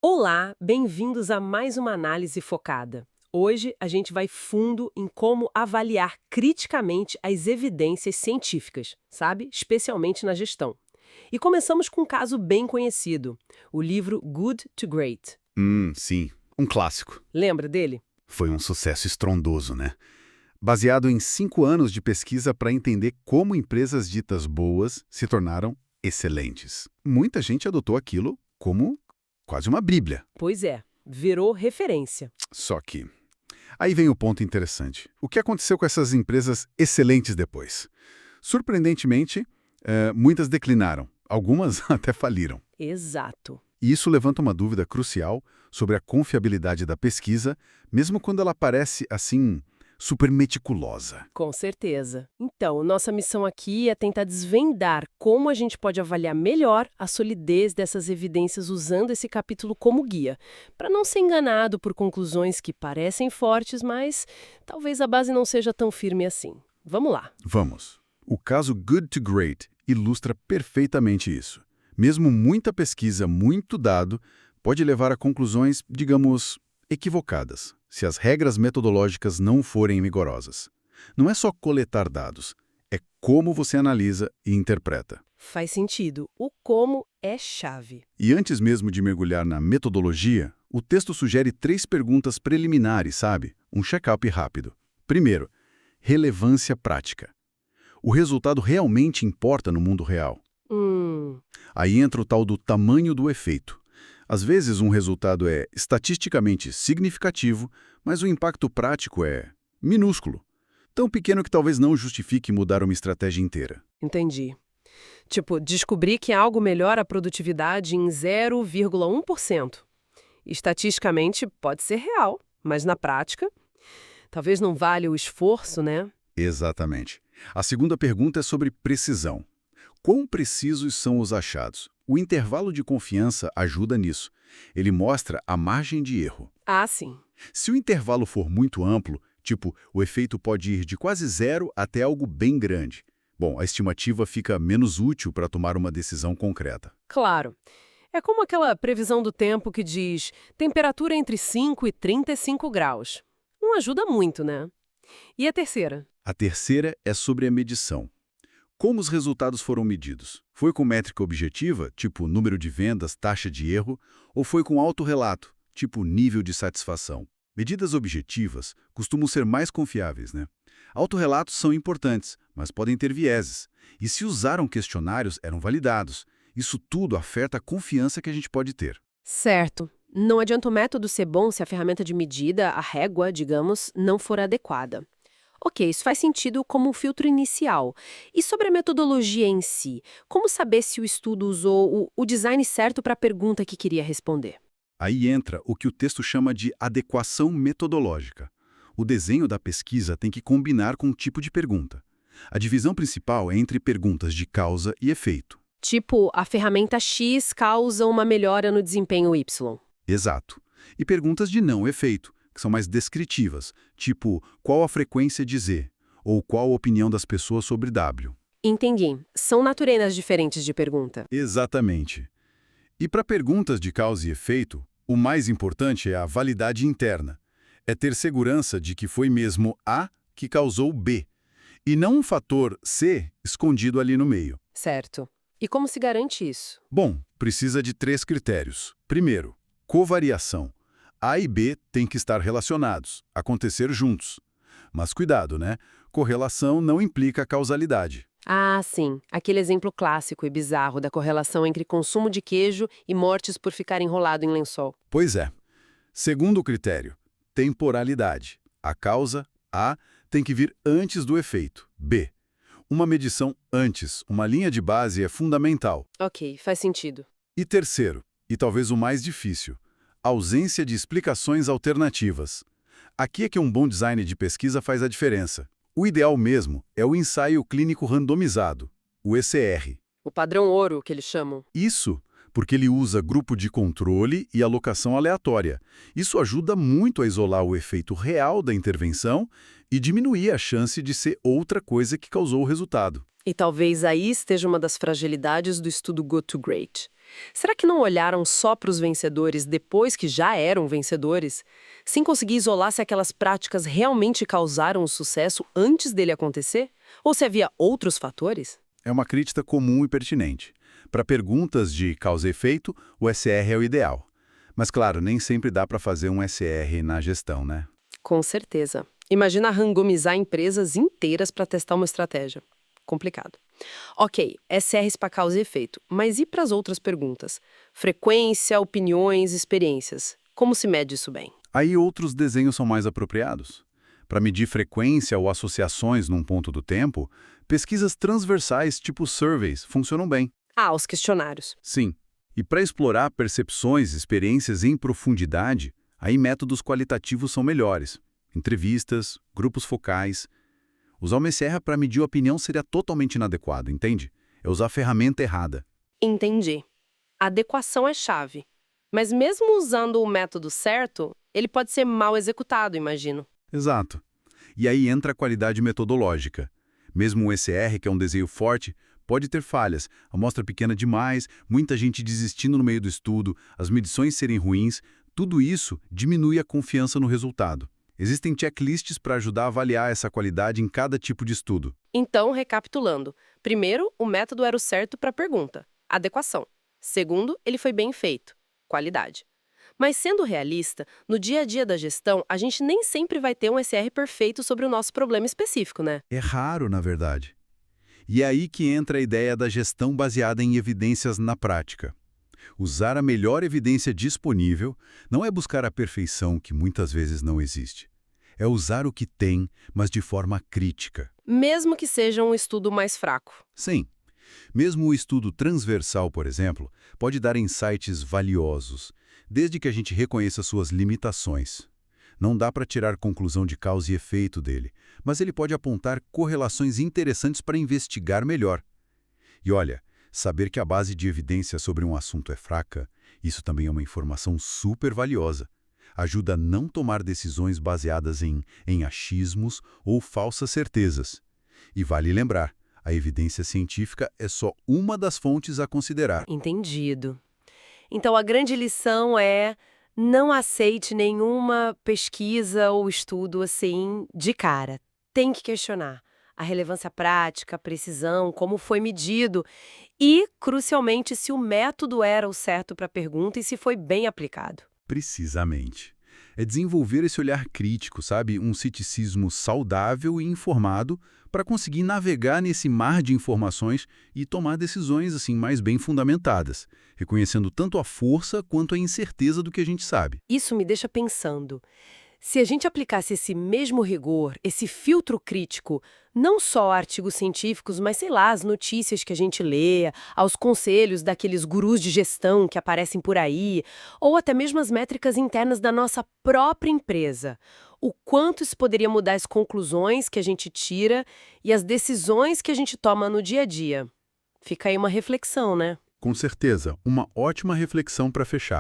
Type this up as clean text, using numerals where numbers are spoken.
Olá, bem-vindos a mais uma análise focada. Hoje a gente vai fundo em como avaliar criticamente as evidências científicas, sabe? Especialmente na gestão. E começamos com um caso bem conhecido, o livro Good to Great. Sim. Um clássico. Lembra dele? Foi um sucesso estrondoso, né? Baseado em 5 anos de pesquisa para entender como empresas ditas boas se tornaram excelentes. Muita gente adotou aquilo como quase uma bíblia. Pois é, virou referência. Só que aí vem o ponto interessante. O que aconteceu com essas empresas excelentes depois? Surpreendentemente, muitas declinaram. Algumas até faliram. Exato. E isso levanta uma dúvida crucial sobre a confiabilidade da pesquisa, mesmo quando ela parece, assim, super meticulosa. Com certeza. Então, nossa missão aqui é tentar desvendar como a gente pode avaliar melhor a solidez dessas evidências usando esse capítulo como guia, para não ser enganado por conclusões que parecem fortes, mas talvez a base não seja tão firme assim. Vamos lá. Vamos. O caso Good to Great ilustra perfeitamente isso. Mesmo muita pesquisa, muito dado, pode levar a conclusões, digamos, equivocadas, se as regras metodológicas não forem rigorosas. Não é só coletar dados, é como você analisa e interpreta. Faz sentido. O como é chave. E antes mesmo de mergulhar na metodologia, o texto sugere 3 perguntas preliminares, sabe? Um check-up rápido. Primeiro, relevância prática. O resultado realmente importa no mundo real? Hum, Aí entra o tal do tamanho do efeito. Às vezes um resultado é estatisticamente significativo, mas o impacto prático é minúsculo. Tão pequeno que talvez não justifique mudar uma estratégia inteira. entendi. Tipo, descobri que algo melhora a produtividade em 0,1%. Estatisticamente pode ser real, mas na prática, talvez não valha o esforço, né? Exatamente. A segunda pergunta é sobre precisão. Quão precisos são os achados? O intervalo de confiança ajuda nisso. Ele mostra a margem de erro. Ah, sim. Se o intervalo for muito amplo, tipo, o efeito pode ir de quase zero até algo bem grande. Bom, a estimativa fica menos útil para tomar uma decisão concreta. Claro. É como aquela previsão do tempo que diz temperatura entre 5 e 35 graus. Não ajuda muito, né? E a terceira? A terceira é sobre a medição. Como os resultados foram medidos? Foi com métrica objetiva, tipo número de vendas, taxa de erro, ou foi com autorrelato, tipo nível de satisfação? Medidas objetivas costumam ser mais confiáveis, né? Autorrelatos são importantes, mas podem ter vieses. E se usaram questionários, eram validados. Isso tudo afeta a confiança que a gente pode ter. Certo. Não adianta o método ser bom se a ferramenta de medida, a régua, digamos, não for adequada. Ok, isso faz sentido como um filtro inicial. E sobre a metodologia em si, como saber se o estudo usou o design certo para a pergunta que queria responder? Aí entra o que o texto chama de adequação metodológica. O desenho da pesquisa tem que combinar com o tipo de pergunta. A divisão principal é entre perguntas de causa e efeito. Tipo, a ferramenta X causa uma melhora no desempenho Y. Exato. E perguntas de não efeito, que são mais descritivas, tipo qual a frequência de Z, ou qual a opinião das pessoas sobre W. Entendi. São naturenas diferentes de pergunta. Exatamente. E para perguntas de causa e efeito, o mais importante é a validade interna. É ter segurança de que foi mesmo A que causou B, e não um fator C escondido ali no meio. Certo. E como se garante isso? Bom, precisa de 3 critérios. Primeiro, covariação. A e B têm que estar relacionados, acontecer juntos. Mas cuidado, né? Correlação não implica causalidade. Ah, sim. Aquele exemplo clássico e bizarro da correlação entre consumo de queijo e mortes por ficar enrolado em lençol. Pois é. Segundo critério, temporalidade. A causa, A, tem que vir antes do efeito, B. Uma medição antes, uma linha de base é fundamental. Ok, faz sentido. E terceiro, e talvez o mais difícil, ausência de explicações alternativas. Aqui é que um bom design de pesquisa faz a diferença. O ideal mesmo é o ensaio clínico randomizado, o ECR. O padrão ouro, que eles chamam. Isso porque ele usa grupo de controle e alocação aleatória. Isso ajuda muito a isolar o efeito real da intervenção e diminuir a chance de ser outra coisa que causou o resultado. E talvez aí esteja uma das fragilidades do estudo Good to Great. Será que não olharam só para os vencedores depois que já eram vencedores, sem conseguir isolar se aquelas práticas realmente causaram o sucesso antes dele acontecer? Ou se havia outros fatores? É uma crítica comum e pertinente. Para perguntas de causa e efeito, o SR é o ideal. Mas, claro, nem sempre dá para fazer um SR na gestão, né? Com certeza. Imagina rangomizar empresas inteiras para testar uma estratégia. Complicado. Ok, SRs para causa e efeito, mas e para as outras perguntas? Frequência, opiniões, experiências. Como se mede isso bem? Aí outros desenhos são mais apropriados. Para medir frequência ou associações num ponto do tempo, pesquisas transversais tipo surveys funcionam bem. Ah, os questionários. Sim. E para explorar percepções, experiências em profundidade, aí métodos qualitativos são melhores. Entrevistas, grupos focais. Usar uma SR para medir a opinião seria totalmente inadequado, entende? É usar a ferramenta errada. Entendi. A adequação é chave. Mas mesmo usando o método certo, ele pode ser mal executado, imagino. Exato. E aí entra a qualidade metodológica. Mesmo o SR, que é um desenho forte, pode ter falhas, a amostra pequena demais, muita gente desistindo no meio do estudo, as medições serem ruins, tudo isso diminui a confiança no resultado. Existem checklists para ajudar a avaliar essa qualidade em cada tipo de estudo. Então, recapitulando. Primeiro, o método era o certo para a pergunta. Adequação. Segundo, ele foi bem feito. Qualidade. Mas sendo realista, no dia a dia da gestão, a gente nem sempre vai ter um SR perfeito sobre o nosso problema específico, né? É raro, na verdade. E é aí que entra a ideia da gestão baseada em evidências na prática. Usar a melhor evidência disponível não é buscar a perfeição que muitas vezes não existe. É usar o que tem, mas de forma crítica. Mesmo que seja um estudo mais fraco. Sim. Mesmo o estudo transversal, por exemplo, pode dar insights valiosos, desde que a gente reconheça suas limitações. Não dá para tirar conclusão de causa e efeito dele, mas ele pode apontar correlações interessantes para investigar melhor. E olha, saber que a base de evidência sobre um assunto é fraca, isso também é uma informação super valiosa. Ajuda a não tomar decisões baseadas em achismos ou falsas certezas. E vale lembrar, a evidência científica é só uma das fontes a considerar. Entendido. Então, a grande lição é: não aceite nenhuma pesquisa ou estudo assim de cara. Tem que questionar a relevância prática, a precisão, como foi medido e, crucialmente, se o método era o certo para a pergunta e se foi bem aplicado. Precisamente. É desenvolver esse olhar crítico, sabe? Um ceticismo saudável e informado para conseguir navegar nesse mar de informações e tomar decisões assim mais bem fundamentadas, reconhecendo tanto a força quanto a incerteza do que a gente sabe. Isso me deixa pensando. Se a gente aplicasse esse mesmo rigor, esse filtro crítico, não só a artigos científicos, mas, sei lá, as notícias que a gente lê, aos conselhos daqueles gurus de gestão que aparecem por aí, ou até mesmo as métricas internas da nossa própria empresa, o quanto isso poderia mudar as conclusões que a gente tira e as decisões que a gente toma no dia a dia. Fica aí uma reflexão, né? Com certeza, uma ótima reflexão para fechar.